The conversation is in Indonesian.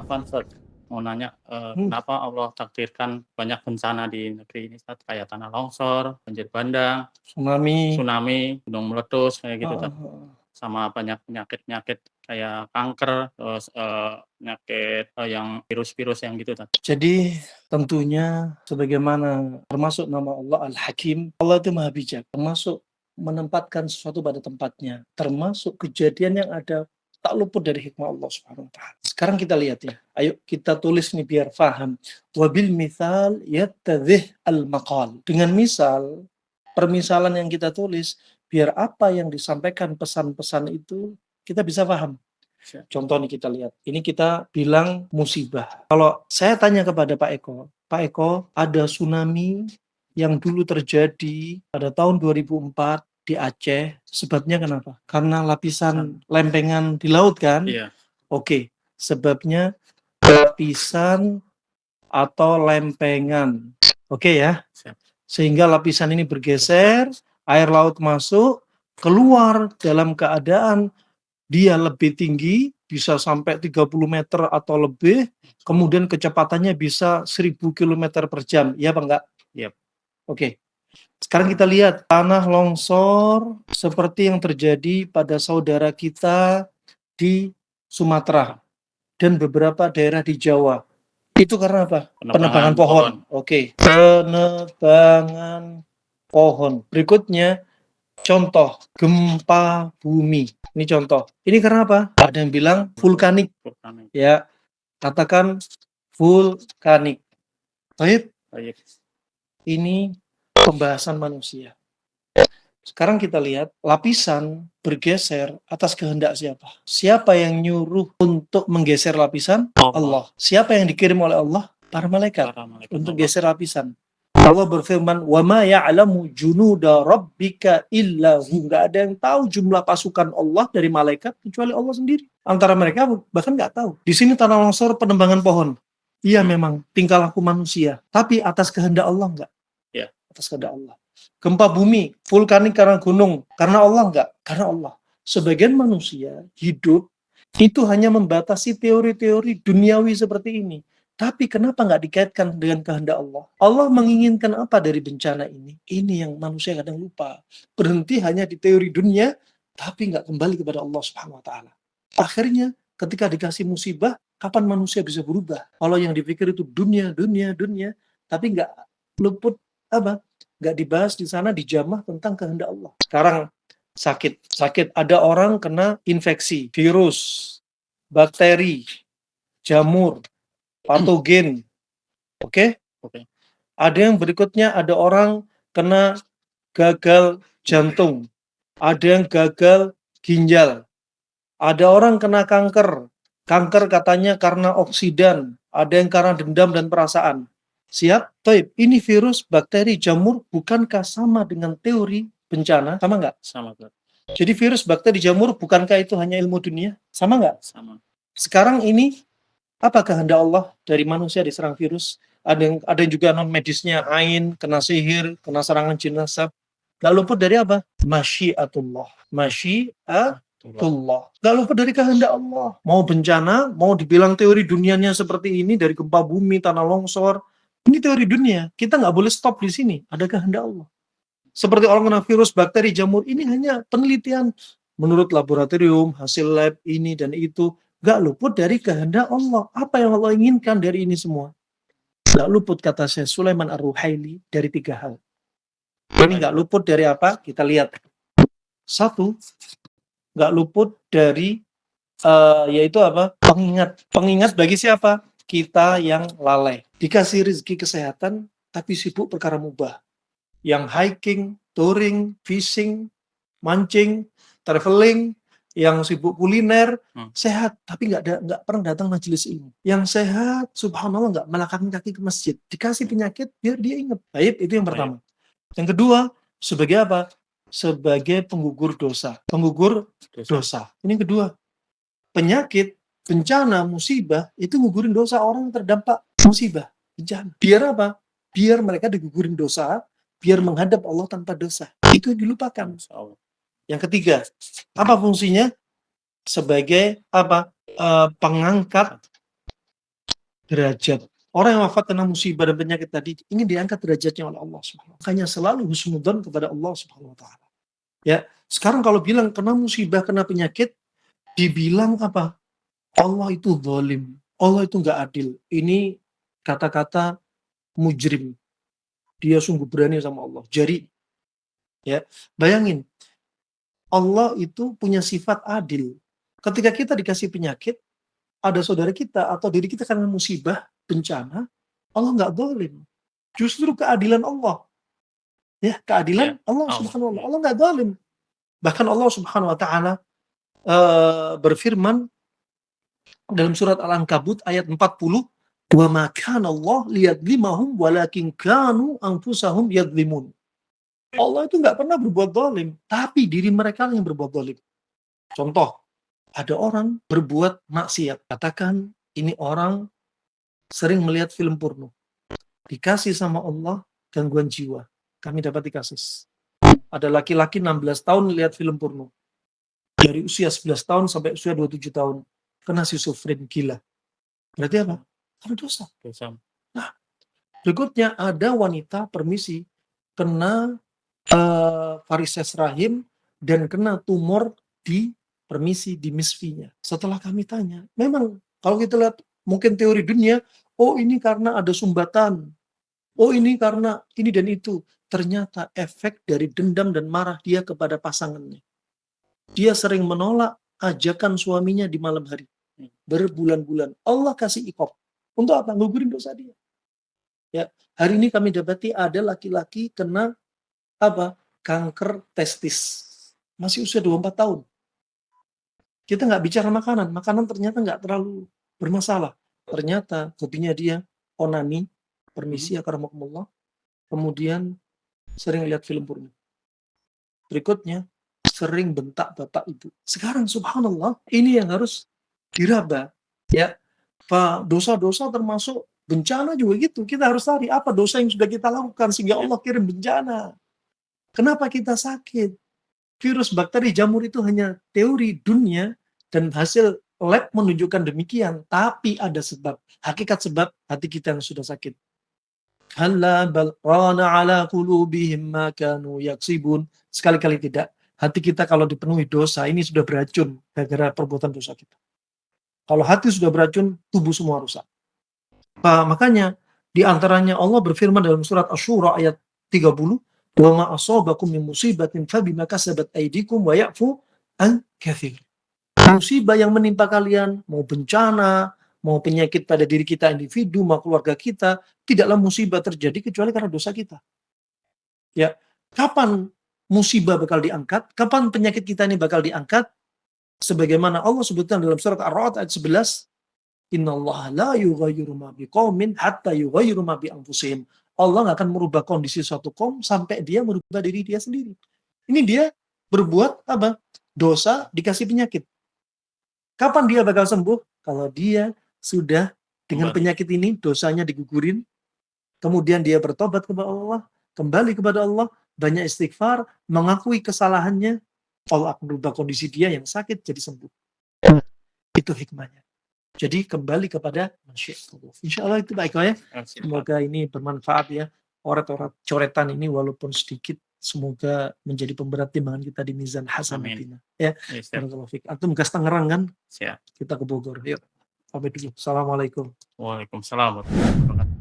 Afwan Ustaz, mau nanya, Hmm. kenapa Allah takdirkan banyak bencana di negeri ini Ustaz? Kayak tanah longsor, banjir bandang, Tsunami. tsunami, gunung meletus, kayak gitu Ustaz. Heeh. Sama banyak penyakit-penyakit kayak kanker, terus, penyakit, yang virus-virus yang gitu Ustaz. Jadi tentunya sebagaimana termasuk nama Allah Al-Hakim, Allah itu Maha Bijak, termasuk menempatkan sesuatu pada tempatnya, termasuk kejadian yang ada tak luput dari hikmah Allah Subhanahu wa taala. Sekarang kita lihat ya. Ayo kita tulis nih biar paham. Wabil mithal yattadhih al-maqal. Dengan misal, permisalan yang kita tulis, biar apa yang disampaikan pesan-pesan itu kita bisa paham. Contoh nih kita lihat, ini kita bilang musibah. Kalau saya tanya kepada Pak Eko, ada tsunami yang dulu terjadi pada tahun 2004 di Aceh, sebabnya kenapa? Karena lapisan lempengan di laut kan? Iya. Oke, sebabnya lapisan atau lempengan. Oke ya? Siap. Sehingga lapisan ini bergeser, air laut masuk, keluar dalam keadaan dia lebih tinggi, bisa sampai 30 meter atau lebih, kemudian kecepatannya bisa 1000 km per jam. Iya apa enggak? Yap. Oke. Sekarang kita lihat tanah longsor seperti yang terjadi pada saudara kita di Sumatera dan beberapa daerah di Jawa. Itu karena apa? Penebangan pohon. Oke. Penebangan pohon. Berikutnya contoh, gempa bumi. Ini contoh. Ini karena apa? Ada yang bilang vulkanik. Ya, katakan vulkanik. Baik. Ini pembahasan manusia. Sekarang kita lihat lapisan bergeser atas kehendak siapa? Siapa yang nyuruh untuk menggeser lapisan? Allah. Siapa yang dikirim oleh Allah? Para malaikat untuk geser lapisan. Allah berfirman, "Wa ma ya'lamu junuda rabbika illa hu." Enggak ada yang tahu jumlah pasukan Allah dari malaikat kecuali Allah sendiri. Antara mereka bahkan enggak tahu. Di sini tanah longsor, penebangan pohon. Iya memang tingkah laku manusia, tapi atas kehendak Allah enggak? Ya, atas kehendak Allah. Gempa bumi, vulkanik karena gunung, karena Allah enggak? Karena Allah. Sebagian manusia hidup itu hanya membatasi teori-teori duniawi seperti ini. Tapi kenapa nggak dikaitkan dengan kehendak Allah? Allah menginginkan apa dari bencana ini? Ini yang manusia kadang lupa. Berhenti hanya di teori dunia, tapi nggak kembali kepada Allah Subhanahu wa taala. Akhirnya ketika dikasih musibah, kapan manusia bisa berubah? Kalau yang dipikir itu dunia, tapi nggak luput apa? Nggak dibahas di sana, dijamah tentang kehendak Allah. Sekarang sakit. Ada orang kena infeksi, virus, bakteri, jamur, patogen. Oke? Ada yang berikutnya, ada orang kena gagal jantung. Ada yang gagal ginjal. Ada orang kena kanker. Kanker katanya karena oksidan. Ada yang karena dendam dan perasaan. Siap? Taib. Ini virus, bakteri, jamur, bukankah sama dengan teori bencana? Sama nggak? Sama. Jadi virus, bakteri, jamur, bukankah itu hanya ilmu dunia? Sama nggak? Sama. Sekarang ini, apa kehendak Allah dari manusia diserang virus? Ada yang juga non medisnya, ain, kena sihir, kena serangan jenazah. Gak luput dari apa? Masyiatullah. Gak luput dari kehendak Allah. Mau bencana, mau dibilang teori dunianya seperti ini, dari gempa bumi, tanah longsor. Ini teori dunia. Kita nggak boleh stop di sini. Ada kehendak Allah. Seperti orang kena virus, bakteri, jamur, ini hanya penelitian menurut laboratorium, hasil lab ini dan itu. Gak luput dari kehendak Allah. Apa yang Allah inginkan dari ini semua? Gak luput, kata Syekh Sulaiman Ar-Ruhaili, dari 3 hal. Ini gak luput dari apa? Kita lihat. 1, gak luput dari yaitu apa? Pengingat bagi siapa? Kita yang lalai. Dikasih rezeki kesehatan, tapi sibuk perkara mubah. Yang hiking, touring, fishing, mancing, traveling, yang sibuk kuliner, sehat, tapi nggak pernah datang majelis ilmu. Yang sehat, subhanallah, nggak melangkahkan kaki ke masjid. Dikasih penyakit, biar dia ingat. Baik, itu yang pertama. Yang kedua, sebagai apa? Sebagai penggugur dosa. Penggugur dosa. Ini yang kedua. Penyakit, bencana, musibah, itu ngugurin dosa orang yang terdampak musibah, bencana. Biar apa? Biar mereka digugurin dosa, biar menghadap Allah tanpa dosa. Itu yang dilupakan. Yang ketiga, apa fungsinya? Sebagai apa? Pengangkat derajat. Orang yang wafat karena musibah dan penyakit tadi ingin diangkat derajatnya oleh Allah Subhanahu wa taala. Makanya selalu husnudzon kepada Allah Subhanahu wa taala. Ya, sekarang kalau bilang kena musibah, kena penyakit, dibilang apa? Allah itu zalim, Allah itu nggak adil. Ini kata-kata mujrim. Dia sungguh berani sama Allah. Jadi, ya, bayangin, Allah itu punya sifat adil. Ketika kita dikasih penyakit, ada saudara kita atau diri kita karena musibah, bencana, Allah nggak zalim. Justru keadilan Allah. Ya, Ya, keadilan Allah Allah, Subhanahu wa taala. ya. Allah nggak zalim. Bahkan Allah Subhanahu wa taala berfirman dalam surat Al-Ankabut ayat 40, "Wa ma kana Allah liyadzlimahum walakin kanu anfusahum yadzlimun." Allah itu nggak pernah berbuat zalim, tapi diri mereka yang berbuat zalim. Contoh, ada orang berbuat maksiat. Katakan ini orang sering melihat film porno. Dikasih sama Allah gangguan jiwa. Kami dapat dikasih. Ada laki-laki 16 tahun lihat film porno. Dari usia 11 tahun sampai usia 27 tahun. Kena schizofren, gila. Berarti apa? Karena dosa. Dosa. Nah, berikutnya ada wanita permisi kena varises rahim dan kena tumor di permisi di misfinya. Setelah kami tanya, memang kalau kita lihat mungkin teori dunia, oh ini karena ada sumbatan, oh ini karena ini dan itu. Ternyata efek dari dendam dan marah dia kepada pasangannya. Dia sering menolak ajakan suaminya di malam hari. Berbulan-bulan. Allah kasih iqab. Untuk apa? Ngugurin dosa dia. Ya, hari ini kami dapati ada laki-laki kena apa? Kanker testis. Masih usia 24 tahun. Kita nggak bicara makanan. Makanan ternyata nggak terlalu bermasalah. Ternyata hobinya dia onani, permisi akramakumullah. Kemudian sering lihat film porno. Berikutnya sering bentak bapak ibu. Sekarang subhanallah, ini yang harus diraba. Ya, Pak, dosa-dosa termasuk bencana juga gitu. Kita harus cari apa dosa yang sudah kita lakukan sehingga Allah kirim bencana. Kenapa kita sakit? Virus, bakteri, jamur itu hanya teori dunia dan hasil lab menunjukkan demikian. Tapi ada sebab. Hakikat sebab hati kita yang sudah sakit. Halla bal rana ala qulubihim ma kanu yaksibun. Sekali-kali tidak. Hati kita kalau dipenuhi dosa, ini sudah beracun gara-gara perbuatan dosa kita. Kalau hati sudah beracun, tubuh semua rusak. Makanya di antaranya Allah berfirman dalam surat Asy-Syura ayat 30, "Wa ma asabakum min musibatin fabima kasabat aydikum wa ya'fu an katsir." Musibah yang menimpa kalian, mau bencana, mau penyakit pada diri kita individu, mau keluarga kita, tidaklah musibah terjadi kecuali karena dosa kita. Ya, kapan musibah bakal diangkat? Kapan penyakit kita ini bakal diangkat? Sebagaimana Allah sebutkan dalam surat Ar-Ra'd ayat 11, "Innallaha la yughayyiru ma biqaumin hatta yughayyiru ma bi anfusihim." Allah nggak akan merubah kondisi suatu kaum sampai dia merubah diri dia sendiri. Ini dia berbuat apa? Dosa, dikasih penyakit. Kapan dia bakal sembuh? Kalau dia sudah dengan penyakit ini, dosanya digugurin, kemudian dia bertobat kepada Allah, kembali kepada Allah, banyak istighfar, mengakui kesalahannya, Allah akan berubah kondisi dia yang sakit jadi sembuh. Itu hikmahnya. Jadi kembali kepada masyiatullah. Insya Allah itu baik ya. Semoga ini bermanfaat ya. Orat-orat coretan ini walaupun sedikit, semoga menjadi pemberat timbangan kita di mizan hasanatina. Ya. Antum gas Tangerang kan? Siap. Kita ke Bogor. Yuk. Sampai dulu. Assalamualaikum. Waalaikumsalam warahmatullahi wabarakatuh.